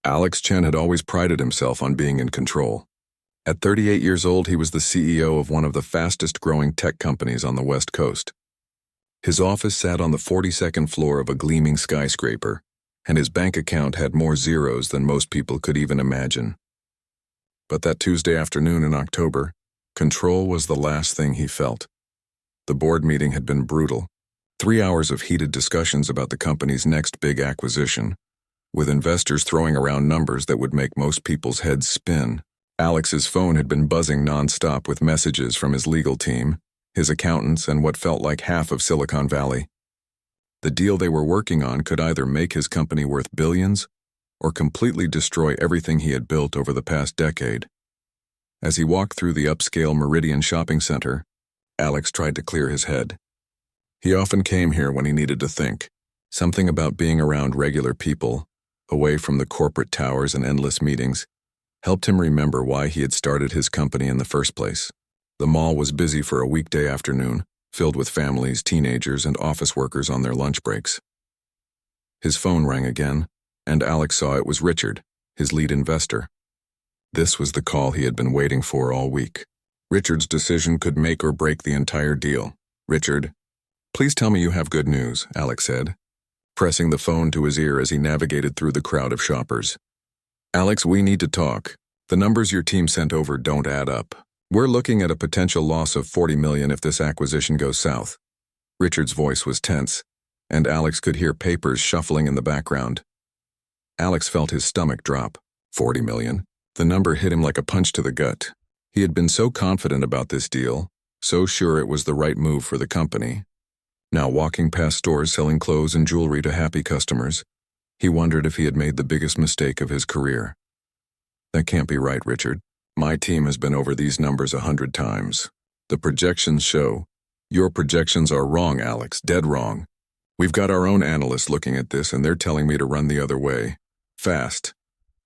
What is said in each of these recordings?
Alex Chen had always prided himself on being in control. At 38 years old, he was the CEO of one of the fastest-growing tech companies on the West Coast. His office sat on the 42nd floor of a gleaming skyscraper, and his bank account had more zeros than most people could even imagine. But that Tuesday afternoon in October, control was the last thing he felt. The board meeting had been brutal. 3 hours of heated discussions about the company's next big acquisition, with investors throwing around numbers that would make most people's heads spin. Alex's phone had been buzzing nonstop with messages from his legal team, his accountants, and what felt like half of Silicon Valley. The deal they were working on could either make his company worth billions or completely destroy everything he had built over the past decade. As he walked through the upscale Meridian shopping center, Alex tried to clear his head. He often came here when he needed to think. Something about being around regular people, away from the corporate towers and endless meetings, helped him remember why he had started his company in the first place. The mall was busy for a weekday afternoon, filled with families, teenagers, and office workers on their lunch breaks. His phone rang again, and Alex saw it was Richard, his lead investor. This was the call he had been waiting for all week. Richard's decision could make or break the entire deal. "Richard, please tell me you have good news," Alex said, pressing the phone to his ear as he navigated through the crowd of shoppers. "Alex, we need to talk. The numbers your team sent over don't add up. We're looking at a potential loss of $40 million if this acquisition goes south." Richard's voice was tense, and Alex could hear papers shuffling in the background. Alex felt his stomach drop. $40 million. The number hit him like a punch to the gut. He had been so confident about this deal, so sure it was the right move for the company. Now walking past stores selling clothes and jewelry to happy customers, he wondered if he had made the biggest mistake of his career. "That can't be right, Richard. My team has been over these numbers 100 times. The projections show." "Your projections are wrong, Alex, dead wrong. We've got our own analysts looking at this and they're telling me to run the other way. Fast."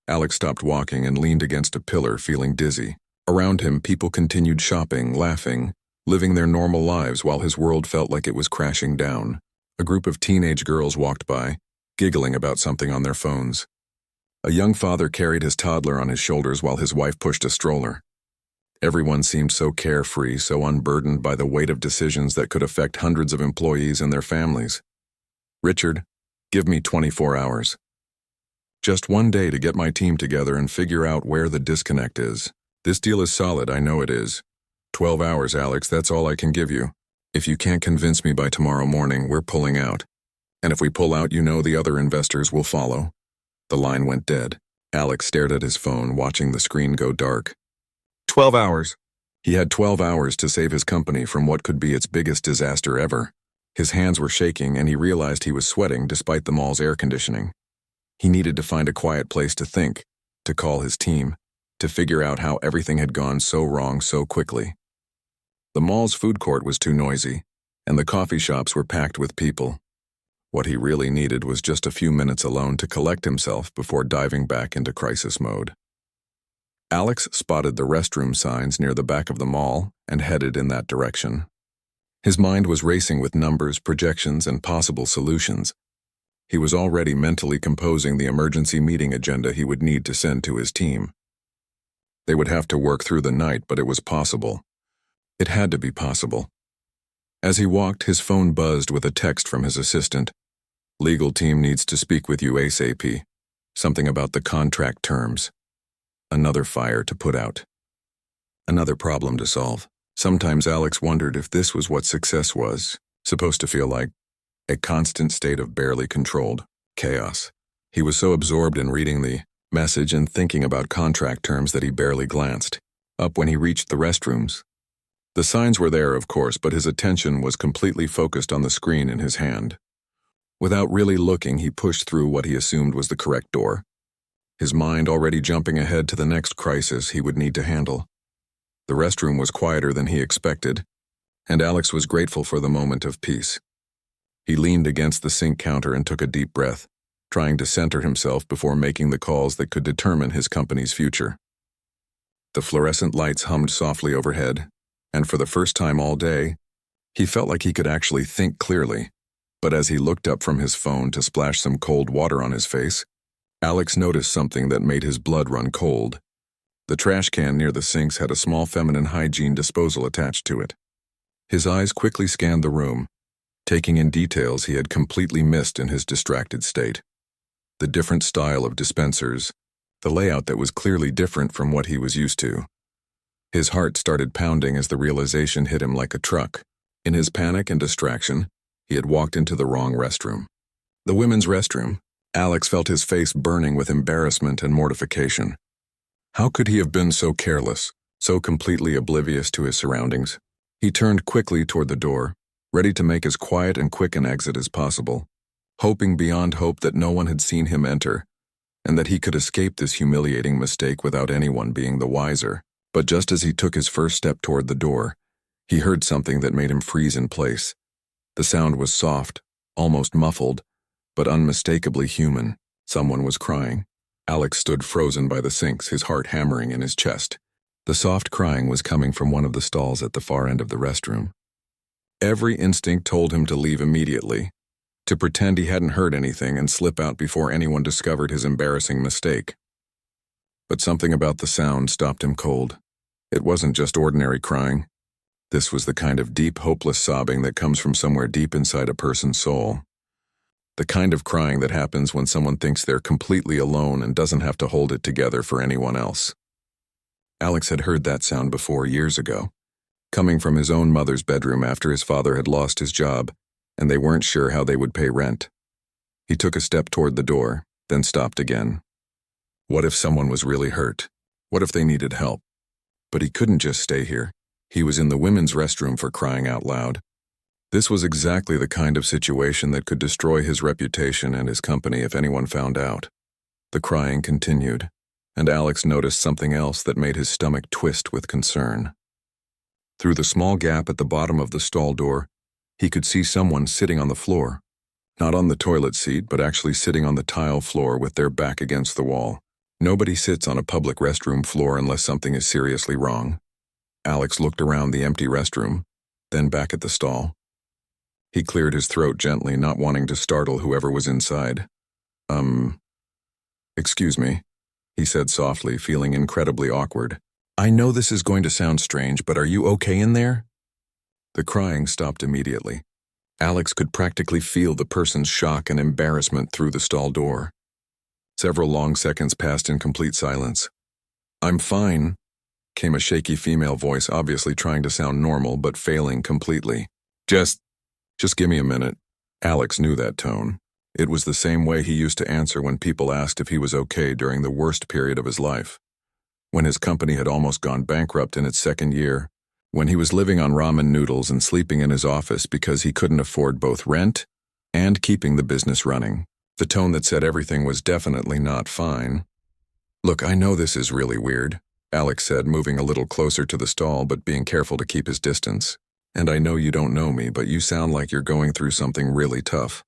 Alex stopped walking and leaned against a pillar, feeling dizzy. Around him, people continued shopping, laughing, living their normal lives while his world felt like it was crashing down. A group of teenage girls walked by, giggling about something on their phones. A young father carried his toddler on his shoulders while his wife pushed a stroller. Everyone seemed so carefree, so unburdened by the weight of decisions that could affect hundreds of employees and their families. "Richard, give me 24 hours. Just one day to get my team together and figure out where the disconnect is. This deal is solid, I know it is. 12 hours, Alex, that's all I can give you. If you can't convince me by tomorrow morning, we're pulling out. And if we pull out, you know the other investors will follow." The line went dead. Alex stared at his phone, watching the screen go dark. 12 hours. He had 12 hours to save his company from what could be its biggest disaster ever. His hands were shaking, and he realized he was sweating despite the mall's air conditioning. He needed to find a quiet place to think, to call his team, to figure out how everything had gone so wrong so quickly. The mall's food court was too noisy, and the coffee shops were packed with people. What he really needed was just a few minutes alone to collect himself before diving back into crisis mode. Alex spotted the restroom signs near the back of the mall and headed in that direction. His mind was racing with numbers, projections, and possible solutions. He was already mentally composing the emergency meeting agenda he would need to send to his team. They would have to work through the night, but it was possible. It had to be possible. As he walked, his phone buzzed with a text from his assistant. "Legal team needs to speak with you ASAP. Something about the contract terms." Another fire to put out. Another problem to solve. Sometimes Alex wondered if this was what success was, supposed to feel like. A constant state of barely controlled chaos. He was so absorbed in reading the message and thinking about contract terms that he barely glanced up when he reached the restrooms. The signs were there, of course, but his attention was completely focused on the screen in his hand. Without really looking, he pushed through what he assumed was the correct door, his mind already jumping ahead to the next crisis he would need to handle. The restroom was quieter than he expected, and Alex was grateful for the moment of peace. He leaned against the sink counter and took a deep breath, trying to center himself before making the calls that could determine his company's future. The fluorescent lights hummed softly overhead, and for the first time all day, he felt like he could actually think clearly. But as he looked up from his phone to splash some cold water on his face, Alex noticed something that made his blood run cold. The trash can near the sinks had a small feminine hygiene disposal attached to it. His eyes quickly scanned the room, taking in details he had completely missed in his distracted state. The different style of dispensers, the layout that was clearly different from what he was used to. His heart started pounding as the realization hit him like a truck. In his panic and distraction, he had walked into the wrong restroom. The women's restroom. Alex felt his face burning with embarrassment and mortification. How could he have been so careless, so completely oblivious to his surroundings? He turned quickly toward the door, ready to make as quiet and quick an exit as possible, hoping beyond hope that no one had seen him enter, and that he could escape this humiliating mistake without anyone being the wiser. But just as he took his first step toward the door, he heard something that made him freeze in place. The sound was soft, almost muffled, but unmistakably human. Someone was crying. Alex stood frozen by the sinks, his heart hammering in his chest. The soft crying was coming from one of the stalls at the far end of the restroom. Every instinct told him to leave immediately, to pretend he hadn't heard anything and slip out before anyone discovered his embarrassing mistake. But something about the sound stopped him cold. It wasn't just ordinary crying. This was the kind of deep, hopeless sobbing that comes from somewhere deep inside a person's soul. The kind of crying that happens when someone thinks they're completely alone and doesn't have to hold it together for anyone else. Alex had heard that sound before years ago, coming from his own mother's bedroom after his father had lost his job, and they weren't sure how they would pay rent. He took a step toward the door, then stopped again. What if someone was really hurt? What if they needed help? But he couldn't just stay here. He was in the women's restroom, for crying out loud. This was exactly the kind of situation that could destroy his reputation and his company if anyone found out. The crying continued, and Alex noticed something else that made his stomach twist with concern. Through the small gap at the bottom of the stall door, he could see someone sitting on the floor. Not on the toilet seat, but actually sitting on the tile floor with their back against the wall. Nobody sits on a public restroom floor unless something is seriously wrong. Alex looked around the empty restroom, then back at the stall. He cleared his throat gently, not wanting to startle whoever was inside. Excuse me, he said softly, feeling incredibly awkward. I know this is going to sound strange, but are you okay in there? The crying stopped immediately. Alex could practically feel the person's shock and embarrassment through the stall door. Several long seconds passed in complete silence. I'm fine, came a shaky female voice, obviously trying to sound normal but failing completely. Just give me a minute. Alex knew that tone. It was the same way he used to answer when people asked if he was okay during the worst period of his life. When his company had almost gone bankrupt in its second year, when he was living on ramen noodles and sleeping in his office because he couldn't afford both rent and keeping the business running. The tone that said everything was definitely not fine. Look, I know this is really weird, Alex said, moving a little closer to the stall but being careful to keep his distance. And I know you don't know me, but you sound like you're going through something really tough.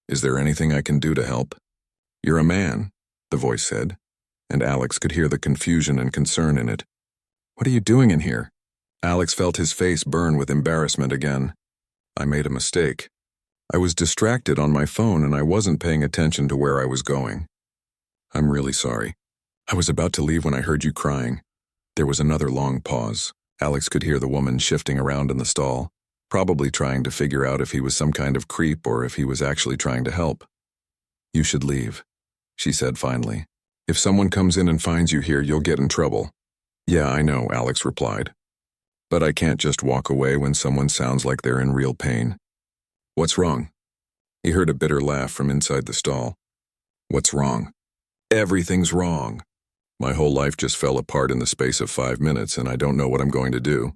Is there anything I can do to help? You're a man, the voice said, and Alex could hear the confusion and concern in it. What are you doing in here? Alex felt his face burn with embarrassment again. I made a mistake. I was distracted on my phone and I wasn't paying attention to where I was going. I'm really sorry. I was about to leave when I heard you crying. There was another long pause. Alex could hear the woman shifting around in the stall, probably trying to figure out if he was some kind of creep or if he was actually trying to help. You should leave, she said finally. If someone comes in and finds you here, you'll get in trouble. Yeah, I know, Alex replied. But I can't just walk away when someone sounds like they're in real pain. What's wrong? He heard a bitter laugh from inside the stall. What's wrong? Everything's wrong. My whole life just fell apart in the space of 5 minutes, and I don't know what I'm going to do.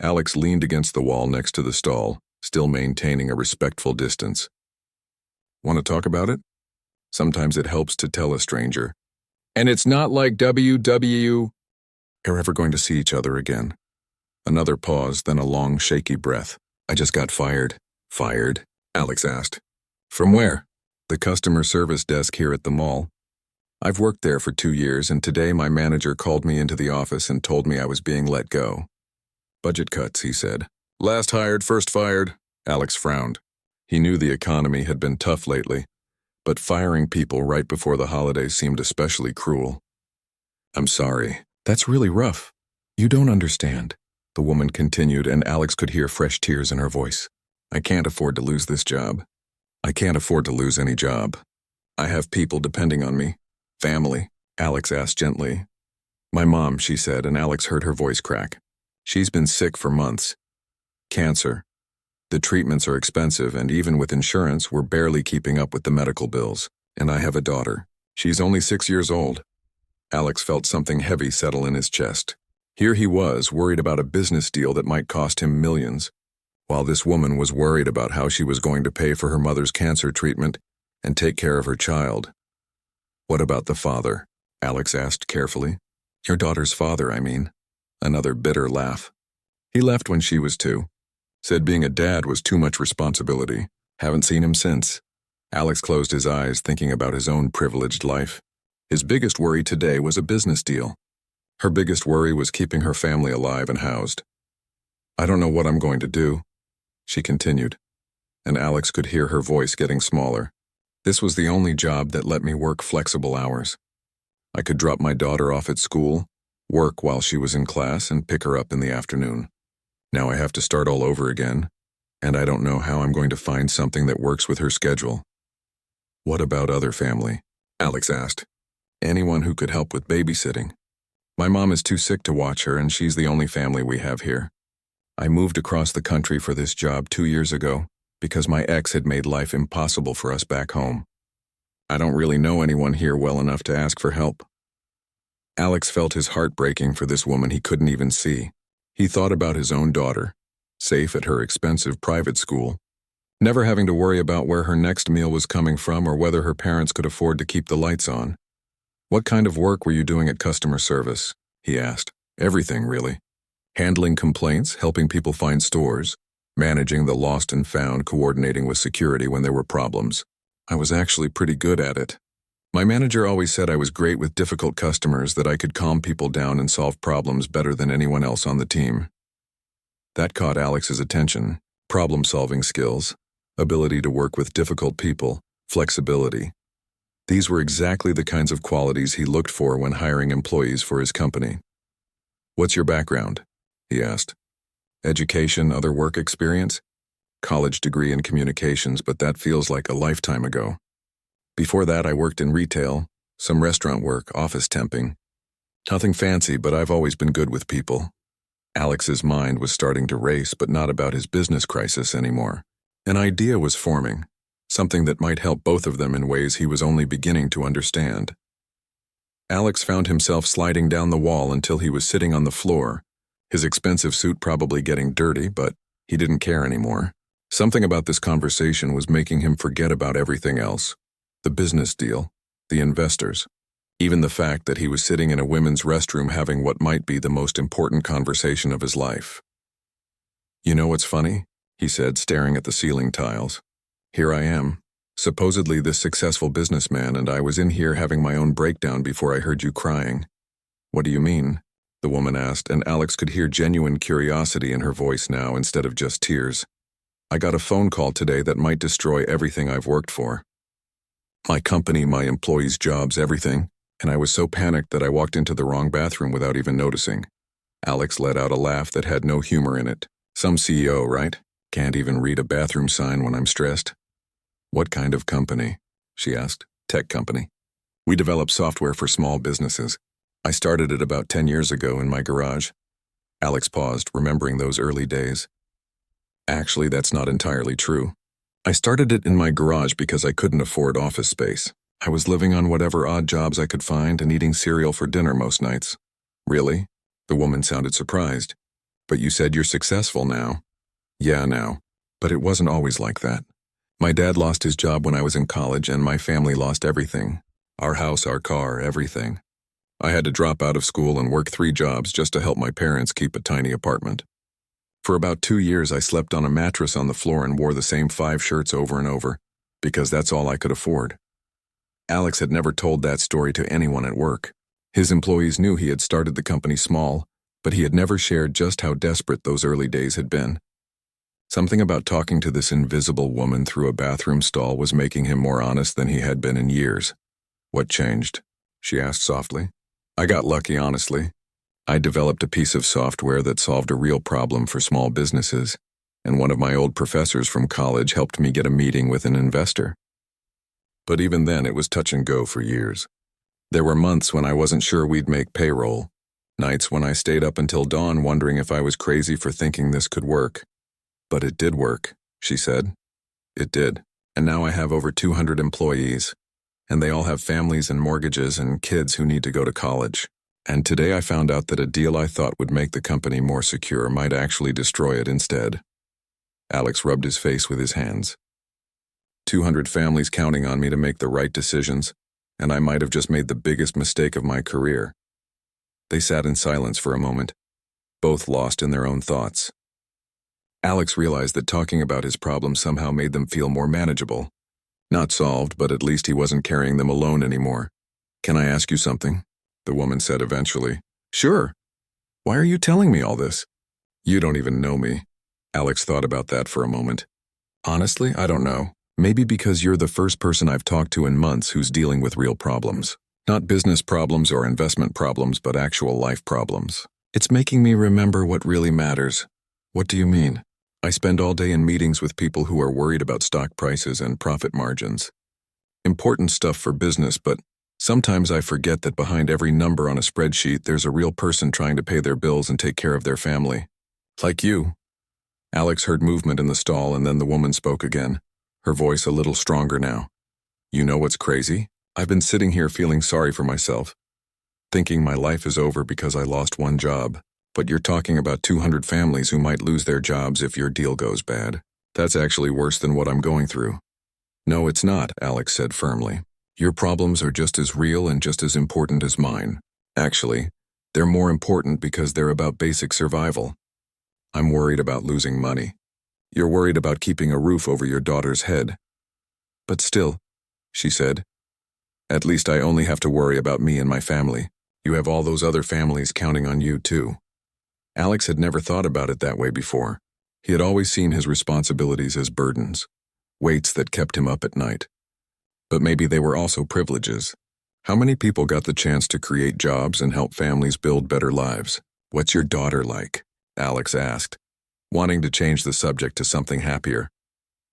Alex leaned against the wall next to the stall, still maintaining a respectful distance. Want to talk about it? Sometimes it helps to tell a stranger. And it's not like WW. Are ever going to see each other again? Another pause, then a long, shaky breath. I just got fired. Fired? Alex asked. From where? The customer service desk here at the mall. I've worked there for 2 years, and today my manager called me into the office and told me I was being let go. Budget cuts, he said. Last hired, first fired. Alex frowned. He knew the economy had been tough lately, but firing people right before the holidays seemed especially cruel. "I'm sorry. That's really rough. You don't understand," the woman continued, and Alex could hear fresh tears in her voice. "I can't afford to lose this job. I can't afford to lose any job. I have people depending on me." "Family?" Alex asked gently. "My mom," she said, and Alex heard her voice crack. "She's been sick for months. Cancer. The treatments are expensive, and even with insurance, we're barely keeping up with the medical bills. And I have a daughter. She's only 6 years old." Alex felt something heavy settle in his chest. Here he was, worried about a business deal that might cost him millions, while this woman was worried about how she was going to pay for her mother's cancer treatment and take care of her child. "What about the father?" Alex asked carefully. "Your daughter's father, I mean." Another bitter laugh. "He left when she was 2. Said being a dad was too much responsibility. Haven't seen him since." Alex closed his eyes, thinking about his own privileged life. His biggest worry today was a business deal. Her biggest worry was keeping her family alive and housed. "I don't know what I'm going to do," she continued, and Alex could hear her voice getting smaller. "This was the only job that let me work flexible hours. I could drop my daughter off at school, work while she was in class, and pick her up in the afternoon. Now I have to start all over again, and I don't know how I'm going to find something that works with her schedule." "What about other family?" Alex asked. "Anyone who could help with babysitting. My mom is too sick to watch her, and she's the only family we have here. I moved across the country for this job 2 years ago because my ex had made life impossible for us back home. I don't really know anyone here well enough to ask for help." Alex felt his heart breaking for this woman he couldn't even see. He thought about his own daughter, safe at her expensive private school, never having to worry about where her next meal was coming from or whether her parents could afford to keep the lights on. "What kind of work were you doing at customer service?" he asked. "Everything, really. Handling complaints, helping people find stores, managing the lost and found, coordinating with security when there were problems. I was actually pretty good at it. My manager always said I was great with difficult customers, that I could calm people down and solve problems better than anyone else on the team." That caught Alex's attention. Problem-solving skills, ability to work with difficult people, flexibility. These were exactly the kinds of qualities he looked for when hiring employees for his company. "What's your background?" he asked. "Education, other work experience?" "College degree in communications, but that feels like a lifetime ago. Before that, I worked in retail, some restaurant work, office temping. Nothing fancy, but I've always been good with people." Alex's mind was starting to race, but not about his business crisis anymore. An idea was forming, something that might help both of them in ways he was only beginning to understand. Alex found himself sliding down the wall until he was sitting on the floor, his expensive suit probably getting dirty, but he didn't care anymore. Something about this conversation was making him forget about everything else. The business deal, the investors, even the fact that he was sitting in a women's restroom having what might be the most important conversation of his life. "You know what's funny?" he said, staring at the ceiling tiles. "Here I am, supposedly this successful businessman, and I was in here having my own breakdown before I heard you crying." "What do you mean?" the woman asked, and Alex could hear genuine curiosity in her voice now instead of just tears. "I got a phone call today that might destroy everything I've worked for. My company, my employees' jobs, everything, and I was so panicked that I walked into the wrong bathroom without even noticing." Alex let out a laugh that had no humor in it. "Some CEO, right? Can't even read a bathroom sign when I'm stressed." "What kind of company?" she asked. "Tech company. We develop software for small businesses. I started it about 10 years ago in my garage." Alex paused, remembering those early days. "Actually, that's not entirely true. I started it in my garage because I couldn't afford office space. I was living on whatever odd jobs I could find and eating cereal for dinner most nights." "Really?" The woman sounded surprised. "But you said you're successful now." "Yeah, now. But it wasn't always like that. My dad lost his job when I was in college, and my family lost everything. Our house, our car, everything. I had to drop out of school and work 3 jobs just to help my parents keep a tiny apartment. For about 2 years, I slept on a mattress on the floor and wore the same 5 shirts over and over, because that's all I could afford." Alex had never told that story to anyone at work. His employees knew he had started the company small, but he had never shared just how desperate those early days had been. Something about talking to this invisible woman through a bathroom stall was making him more honest than he had been in years. "What changed?" she asked softly. "I got lucky, honestly. I developed a piece of software that solved a real problem for small businesses, and one of my old professors from college helped me get a meeting with an investor. But even then, it was touch and go for years. There were months when I wasn't sure we'd make payroll, nights when I stayed up until dawn wondering if I was crazy for thinking this could work. But it did work," she said. "It did, and now I have over 200 employees, and they all have families and mortgages and kids who need to go to college. And today I found out that a deal I thought would make the company more secure might actually destroy it instead." Alex rubbed his face with his hands. 200 families counting on me to make the right decisions, and I might have just made the biggest mistake of my career. They sat in silence for a moment, both lost in their own thoughts. Alex realized that talking about his problems somehow made them feel more manageable. Not solved, but at least he wasn't carrying them alone anymore. "Can I ask you something?" the woman said eventually. "Sure. Why are you telling me all this?" "You don't even know me." Alex thought about that for a moment. "Honestly, I don't know. Maybe because you're the first person I've talked to in months who's dealing with real problems. Not business problems or investment problems, but actual life problems. It's making me remember what really matters." "What do you mean?" "I spend all day in meetings with people who are worried about stock prices and profit margins. Important stuff for business, but sometimes I forget that behind every number on a spreadsheet there's a real person trying to pay their bills and take care of their family. Like you." Alex heard movement in the stall, and then the woman spoke again, her voice a little stronger now. "You know what's crazy? I've been sitting here feeling sorry for myself, thinking my life is over because I lost one job. But you're talking about 200 families who might lose their jobs if your deal goes bad. That's actually worse than what I'm going through." "No, it's not," Alex said firmly. "Your problems are just as real and just as important as mine. Actually, they're more important because they're about basic survival. I'm worried about losing money. You're worried about keeping a roof over your daughter's head." "But still," she said, "at least I only have to worry about me and my family. You have all those other families counting on you too." Alex had never thought about it that way before. He had always seen his responsibilities as burdens, weights that kept him up at night. But maybe they were also privileges. How many people got the chance to create jobs and help families build better lives? "What's your daughter like?" Alex asked, wanting to change the subject to something happier.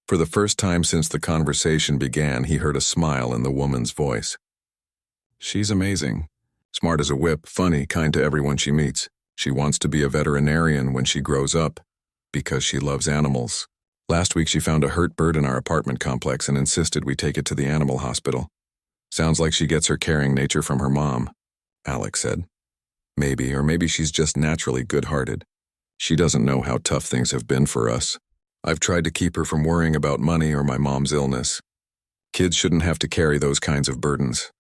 For the first time since the conversation began, he heard a smile in the woman's voice. "She's amazing. Smart as a whip, funny, kind to everyone she meets. She wants to be a veterinarian when she grows up, because she loves animals. Last week she found a hurt bird in our apartment complex and insisted we take it to the animal hospital. Sounds like she gets her caring nature from her mom," Alex said. "Maybe, or maybe she's just naturally good-hearted. She doesn't know how tough things have been for us. I've tried to keep her from worrying about money or my mom's illness. Kids shouldn't have to carry those kinds of burdens."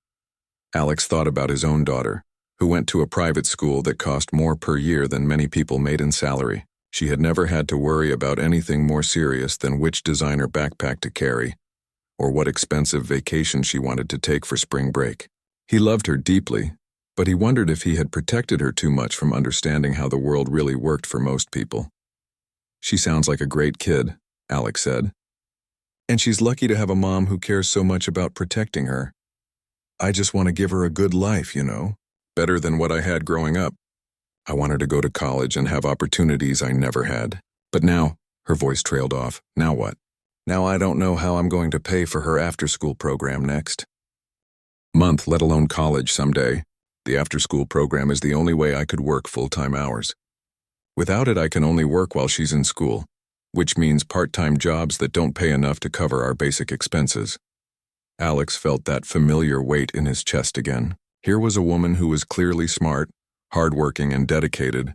Alex thought about his own daughter, who went to a private school that cost more per year than many people made in salary. She had never had to worry about anything more serious than which designer backpack to carry, or what expensive vacation she wanted to take for spring break. He loved her deeply, but he wondered if he had protected her too much from understanding how the world really worked for most people. "She sounds like a great kid," Alex said. "And she's lucky to have a mom who cares so much about protecting her. I just want to give her a good life, you know, better than what I had growing up. I want her to go to college and have opportunities I never had. But now," her voice trailed off, "now what? Now I don't know how I'm going to pay for her after-school program next month, let alone college someday. The after-school program is the only way I could work full-time hours. Without it, I can only work while she's in school, which means part-time jobs that don't pay enough to cover our basic expenses." Alex felt that familiar weight in his chest again. Here was a woman who was clearly smart, hardworking, and dedicated,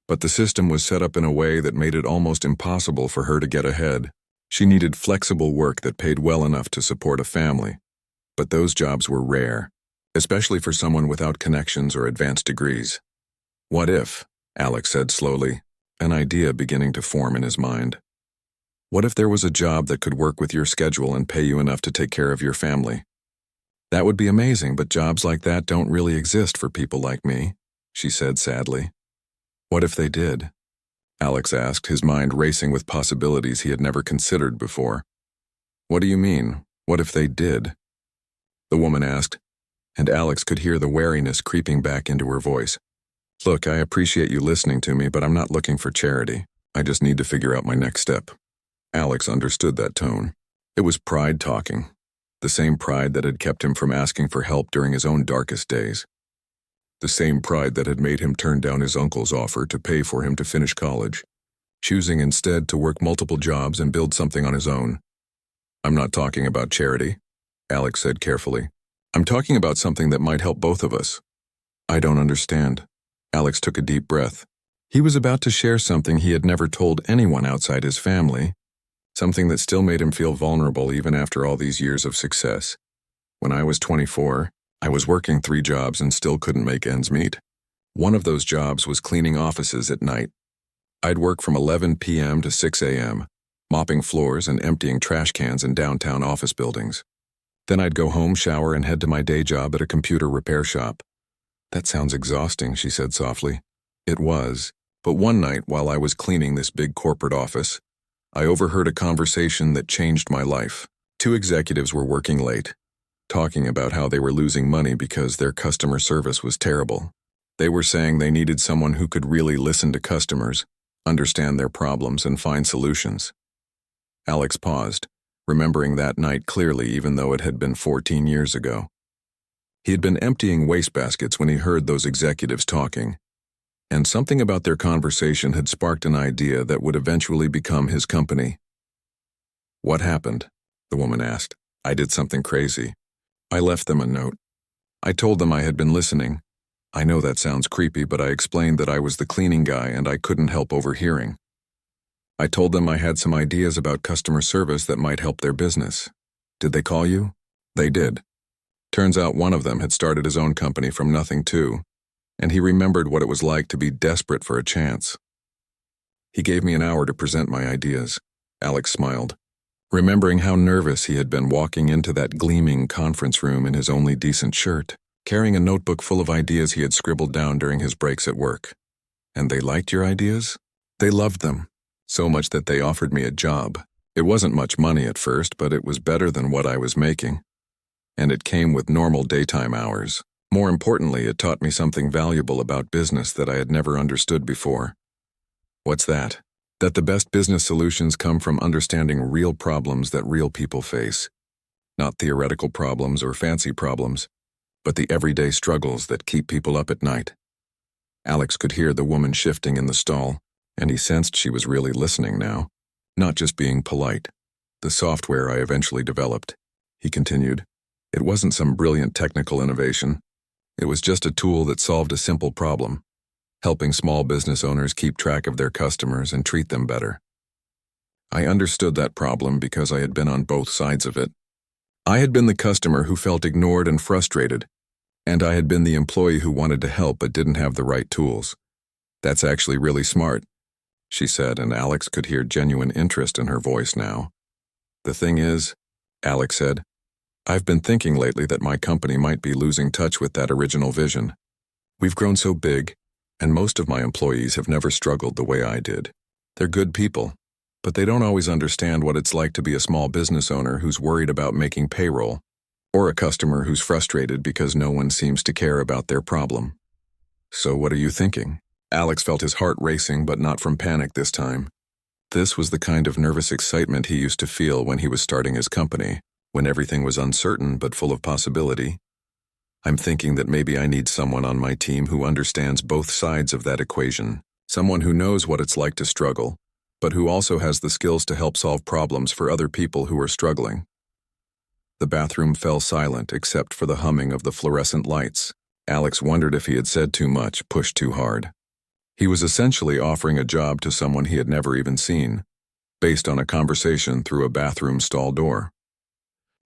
but the system was set up in a way that made it almost impossible for her to get ahead. She needed flexible work that paid well enough to support a family, but those jobs were rare, especially for someone without connections or advanced degrees. "What if," Alex said slowly, an idea beginning to form in his mind. "What if there was a job that could work with your schedule and pay you enough to take care of your family?" "That would be amazing, but jobs like that don't really exist for people like me," she said sadly. "What if they did?" Alex asked, his mind racing with possibilities he had never considered before. What do you mean? What if they did? The woman asked, and Alex could hear the wariness creeping back into her voice. Look, I appreciate you listening to me, but I'm not looking for charity. I just need to figure out my next step. Alex understood that tone. It was pride talking, the same pride that had kept him from asking for help during his own darkest days. The same pride that had made him turn down his uncle's offer to pay for him to finish college, choosing instead to work multiple jobs and build something on his own. I'm not talking about charity, Alex said carefully. I'm talking about something that might help both of us. I don't understand. Alex took a deep breath. He was about to share something he had never told anyone outside his family, something that still made him feel vulnerable even after all these years of success. When I was 24, I was working 3 jobs and still couldn't make ends meet. One of those jobs was cleaning offices at night. I'd work from 11 p.m. to 6 a.m., mopping floors and emptying trash cans in downtown office buildings. Then I'd go home, shower, and head to my day job at a computer repair shop. That sounds exhausting, she said softly. It was, but one night while I was cleaning this big corporate office, I overheard a conversation that changed my life. 2 executives were working late, talking about how they were losing money because their customer service was terrible. They were saying they needed someone who could really listen to customers, understand their problems, and find solutions. Alex paused, remembering that night clearly even though it had been 14 years ago. He had been emptying wastebaskets when he heard those executives talking, and something about their conversation had sparked an idea that would eventually become his company. What happened? The woman asked. I did something crazy. I left them a note. I told them I had been listening. I know that sounds creepy, but I explained that I was the cleaning guy and I couldn't help overhearing. I told them I had some ideas about customer service that might help their business. Did they call you? They did. Turns out one of them had started his own company from nothing too, and he remembered what it was like to be desperate for a chance. He gave me an hour to present my ideas. Alex smiled, remembering how nervous he had been walking into that gleaming conference room in his only decent shirt, carrying a notebook full of ideas he had scribbled down during his breaks at work. And they liked your ideas? They loved them. So much that they offered me a job. It wasn't much money at first, but it was better than what I was making. And it came with normal daytime hours. More importantly, it taught me something valuable about business that I had never understood before. What's that? That the best business solutions come from understanding real problems that real people face. Not theoretical problems or fancy problems, but the everyday struggles that keep people up at night. Alex could hear the woman shifting in the stall, and he sensed she was really listening now, not just being polite. The software I eventually developed, he continued, it wasn't some brilliant technical innovation. It was just a tool that solved a simple problem, helping small business owners keep track of their customers and treat them better. I understood that problem because I had been on both sides of it. I had been the customer who felt ignored and frustrated, and I had been the employee who wanted to help but didn't have the right tools. That's actually really smart, she said, and Alex could hear genuine interest in her voice now. The thing is, Alex said, I've been thinking lately that my company might be losing touch with that original vision. We've grown so big, and most of my employees have never struggled the way I did. They're good people, but they don't always understand what it's like to be a small business owner who's worried about making payroll, or a customer who's frustrated because no one seems to care about their problem. So what are you thinking? Alex felt his heart racing, but not from panic this time. This was the kind of nervous excitement he used to feel when he was starting his company, when everything was uncertain but full of possibility. I'm thinking that maybe I need someone on my team who understands both sides of that equation, someone who knows what it's like to struggle, but who also has the skills to help solve problems for other people who are struggling. The bathroom fell silent except for the humming of the fluorescent lights. Alex wondered if he had said too much, pushed too hard. He was essentially offering a job to someone he had never even seen, based on a conversation through a bathroom stall door.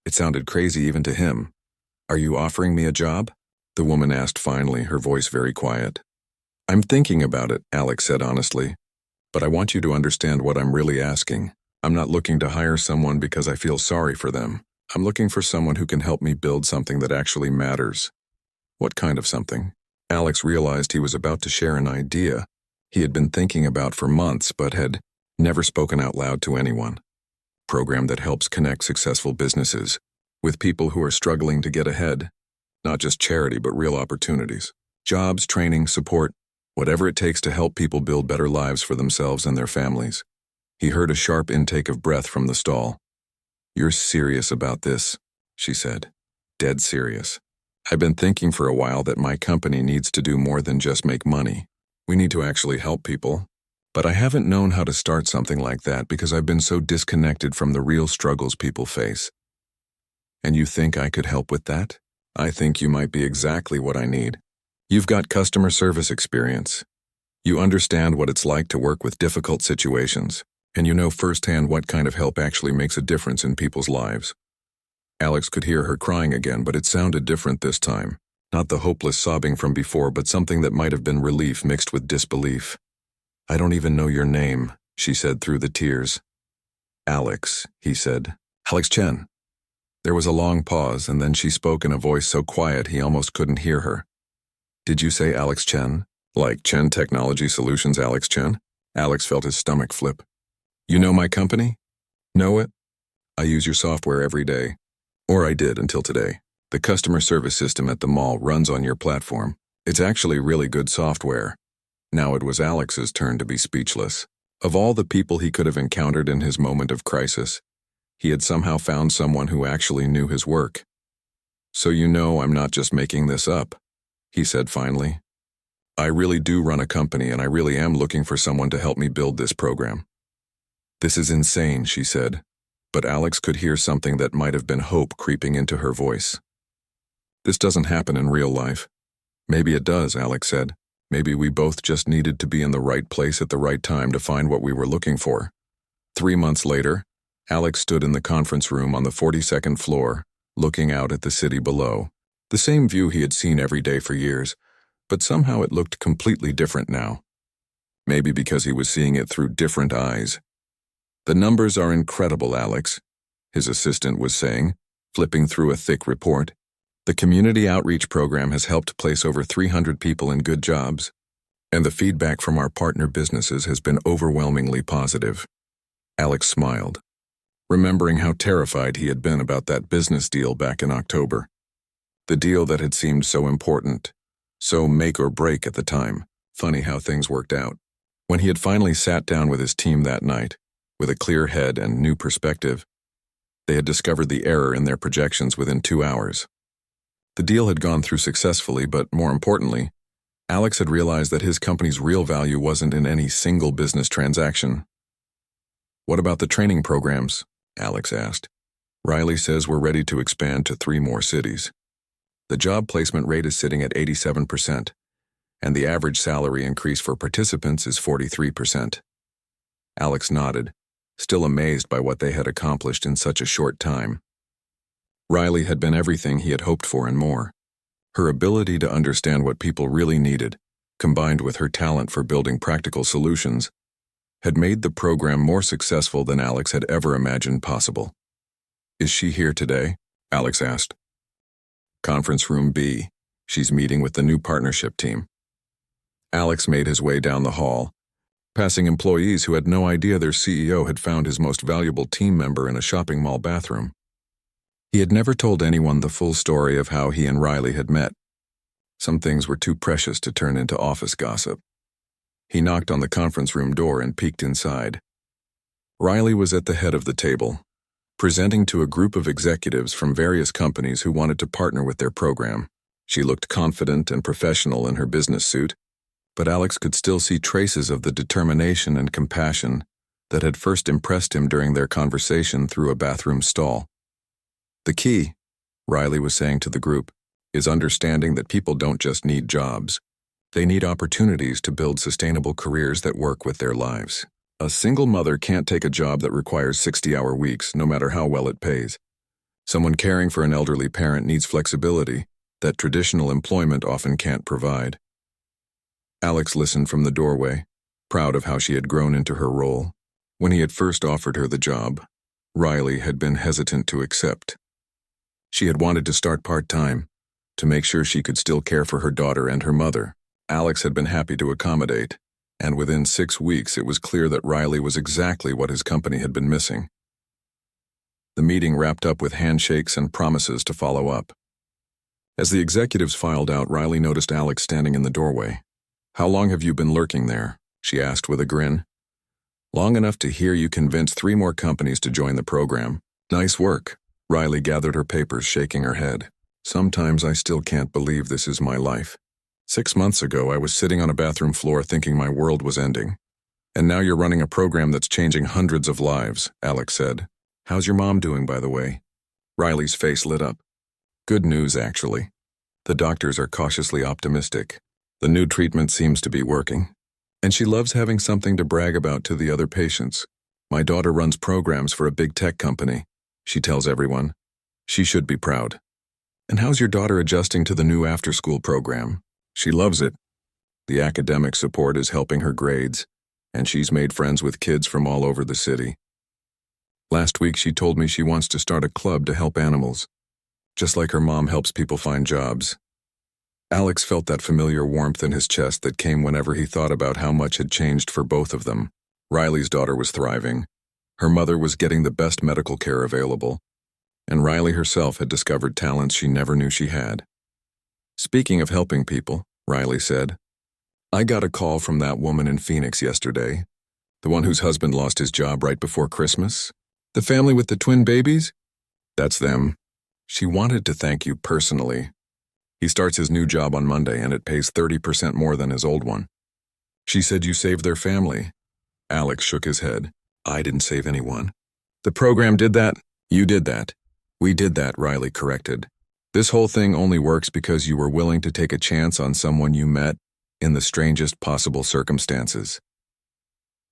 It sounded crazy even to him. Are you offering me a job? The woman asked finally, her voice very quiet. I'm thinking about it, Alex said honestly, but I want you to understand what I'm really asking. I'm not looking to hire someone because I feel sorry for them. I'm looking for someone who can help me build something that actually matters. What kind of something? Alex realized he was about to share an idea he had been thinking about for months but had never spoken out loud to anyone. Program that helps connect successful businesses with people who are struggling to get ahead. Not just charity, but real opportunities. Jobs, training, support, whatever it takes to help people build better lives for themselves and their families. He heard a sharp intake of breath from the stall. "You're serious about this," she said. "Dead serious. I've been thinking for a while that my company needs to do more than just make money. We need to actually help people. But I haven't known how to start something like that because I've been so disconnected from the real struggles people face. And you think I could help with that? I think you might be exactly what I need. You've got customer service experience. You understand what it's like to work with difficult situations, and you know firsthand what kind of help actually makes a difference in people's lives." Alex could hear her crying again, but it sounded different this time. Not the hopeless sobbing from before, but something that might have been relief mixed with disbelief. "I don't even know your name," she said through the tears. "Alex," he said. "Alex Chen." There was a long pause, and then she spoke in a voice so quiet he almost couldn't hear her. "Did you say Alex Chen? Like Chen Technology Solutions Alex Chen?" Alex felt his stomach flip. "You know my company? Know it? I use your software every day. Or I did until today. The customer service system at the mall runs on your platform. It's actually really good software." Now it was Alex's turn to be speechless. Of all the people he could have encountered in his moment of crisis, he had somehow found someone who actually knew his work. "So you know I'm not just making this up," he said finally. "I really do run a company, and I really am looking for someone to help me build this program." "This is insane," she said, but Alex could hear something that might have been hope creeping into her voice. "This doesn't happen in real life." "Maybe it does," Alex said. "Maybe we both just needed to be in the right place at the right time to find what we were looking for." 3 months later, Alex stood in the conference room on the 42nd floor, looking out at the city below. The same view he had seen every day for years, but somehow it looked completely different now. Maybe because he was seeing it through different eyes. "The numbers are incredible, Alex," his assistant was saying, flipping through a thick report. "The community outreach program has helped place over 300 people in good jobs, and the feedback from our partner businesses has been overwhelmingly positive." Alex smiled, remembering how terrified he had been about that business deal back in October. The deal that had seemed so important, so make or break at the time. Funny how things worked out. When he had finally sat down with his team that night, with a clear head and new perspective, they had discovered the error in their projections within 2 hours. The deal had gone through successfully, but more importantly, Alex had realized that his company's real value wasn't in any single business transaction. "What about the training programs?" Alex asked. "Riley says we're ready to expand to 3 more cities. The job placement rate is sitting at 87%, and the average salary increase for participants is 43%. Alex nodded, still amazed by what they had accomplished in such a short time. Riley had been everything he had hoped for and more. Her ability to understand what people really needed, combined with her talent for building practical solutions, had made the program more successful than Alex had ever imagined possible. "Is she here today?" Alex asked. "Conference room B. She's meeting with the new partnership team." Alex made his way down the hall, passing employees who had no idea their CEO had found his most valuable team member in a shopping mall bathroom. He had never told anyone the full story of how he and Riley had met. Some things were too precious to turn into office gossip. He knocked on the conference room door and peeked inside. Riley was at the head of the table, presenting to a group of executives from various companies who wanted to partner with their program. She looked confident and professional in her business suit, but Alex could still see traces of the determination and compassion that had first impressed him during their conversation through a bathroom stall. "The key," Riley was saying to the group, "is understanding that people don't just need jobs. They need opportunities to build sustainable careers that work with their lives. A single mother can't take a job that requires 60-hour weeks, no matter how well it pays. Someone caring for an elderly parent needs flexibility that traditional employment often can't provide." Alex listened from the doorway, proud of how she had grown into her role. When he had first offered her the job, Riley had been hesitant to accept. She had wanted to start part-time, to make sure she could still care for her daughter and her mother. Alex had been happy to accommodate, And within 6 weeks, it was clear that Riley was exactly what his company had been missing. The meeting wrapped up with handshakes and promises to follow up. As the executives filed out, Riley noticed Alex standing in the doorway. "How long have you been lurking there?" she asked with a grin. "Long enough to hear you convince 3 more companies to join the program. Nice work." Riley gathered her papers, shaking her head. "Sometimes I still can't believe this is my life. 6 months ago, I was sitting on a bathroom floor thinking my world was ending. And now you're running a program that's changing hundreds of lives," Alex said. "How's your mom doing, by the way?" Riley's face lit up. "Good news, actually. The doctors are cautiously optimistic. The new treatment seems to be working. And she loves having something to brag about to the other patients. My daughter runs programs for a big tech company, she tells everyone. She should be proud. And how's your daughter adjusting to the new after-school program? She loves it. The academic support is helping her grades, and she's made friends with kids from all over the city. Last week she told me she wants to start a club to help animals, just like her mom helps people find jobs." Alex felt that familiar warmth in his chest that came whenever he thought about how much had changed for both of them. Riley's daughter was thriving. Her mother was getting the best medical care available, and Riley herself had discovered talents she never knew she had. "Speaking of helping people," Riley said, "I got a call from that woman in Phoenix yesterday, the one whose husband lost his job right before Christmas. The family with the twin babies? That's them. She wanted to thank you personally. He starts his new job on Monday and it pays 30% more than his old one. She said you saved their family." Alex shook his head. "I didn't save anyone. The program did that. You did that. We did that," Riley corrected. "This whole thing only works because you were willing to take a chance on someone you met in the strangest possible circumstances."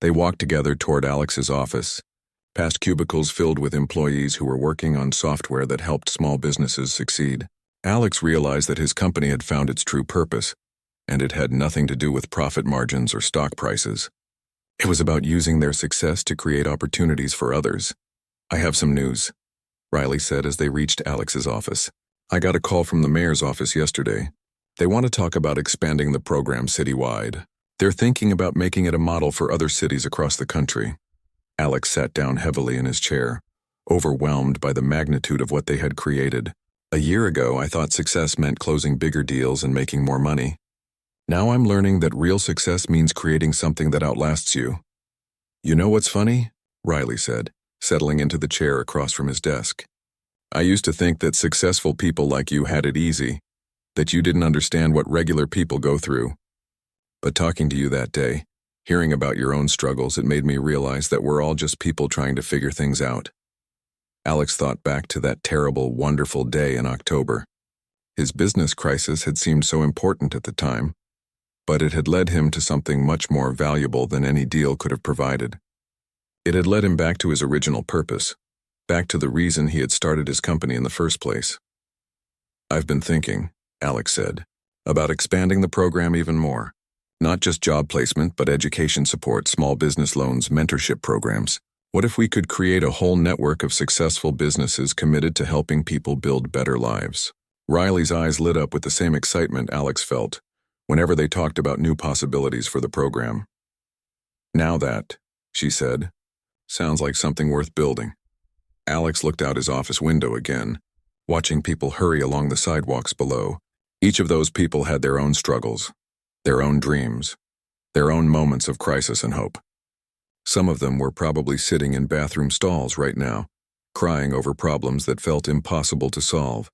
They walked together toward Alex's office, past cubicles filled with employees who were working on software that helped small businesses succeed. Alex realized that his company had found its true purpose, and it had nothing to do with profit margins or stock prices. It was about using their success to create opportunities for others. "I have some news," Riley said as they reached Alex's office. "I got a call from the mayor's office yesterday. They want to talk about expanding the program citywide. They're thinking about making it a model for other cities across the country." Alex sat down heavily in his chair, overwhelmed by the magnitude of what they had created. "A year ago, I thought success meant closing bigger deals and making more money. Now I'm learning that real success means creating something that outlasts you." "You know what's funny?" Riley said, settling into the chair across from his desk. "I used to think that successful people like you had it easy, that you didn't understand what regular people go through. But talking to you that day, hearing about your own struggles, it made me realize that we're all just people trying to figure things out." Alex thought back to that terrible, wonderful day in October. His business crisis had seemed so important at the time, but it had led him to something much more valuable than any deal could have provided. It had led him back to his original purpose, back to the reason he had started his company in the first place. "I've been thinking," Alex said, "about expanding the program even more. Not just job placement, but education support, small business loans, mentorship programs. What if we could create a whole network of successful businesses committed to helping people build better lives?" Riley's eyes lit up with the same excitement Alex felt whenever they talked about new possibilities for the program. "Now that," she said, "sounds like something worth building." Alex looked out his office window again, watching people hurry along the sidewalks below. Each of those people had their own struggles, their own dreams, their own moments of crisis and hope. Some of them were probably sitting in bathroom stalls right now, crying over problems that felt impossible to solve.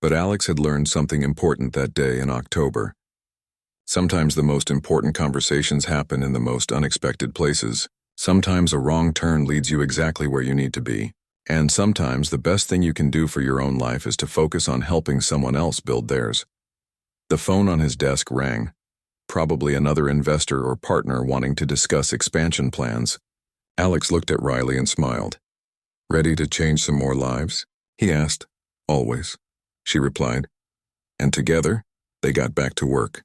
But Alex had learned something important that day in October. Sometimes the most important conversations happen in the most unexpected places. Sometimes a wrong turn leads you exactly where you need to be. And sometimes the best thing you can do for your own life is to focus on helping someone else build theirs. The phone on his desk rang. Probably another investor or partner wanting to discuss expansion plans. Alex looked at Riley and smiled. "Ready to change some more lives?" he asked. "Always," she replied. And together, they got back to work.